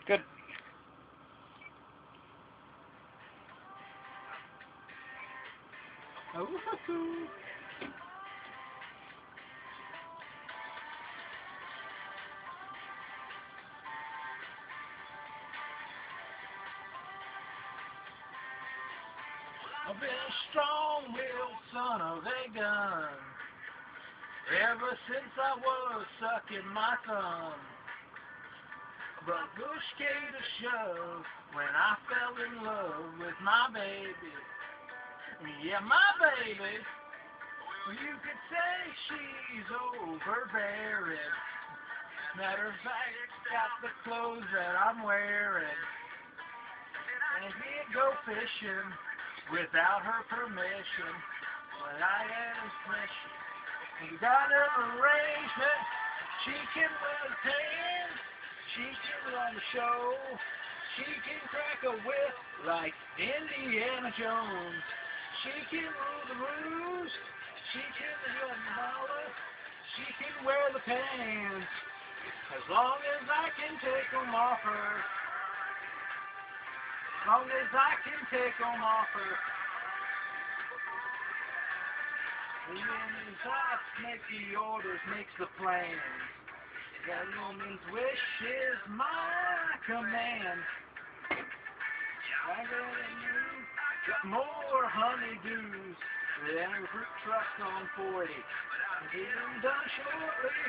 Good. Oh, I've been a strong-willed son of a gun ever since I was sucking my thumb. But push came to shove when I fell in love with my baby. Yeah, my baby. You could say she's overbearing. Matter of fact, got the clothes that I'm wearing. And he'd go fishing without her permission. But I am fishing. We got an arrangement. She can run hands. She can run the show. She can crack a whip like Indiana Jones. She can rule the ruse. She can run the dollar. She can wear the pants. As long as I can take them off her. As long as I can take them off her. The woman's thoughts make the orders, makes the plans. That woman's wish is my command. I got more honeydews than a fruit truck on 40. I'm getting done shortly.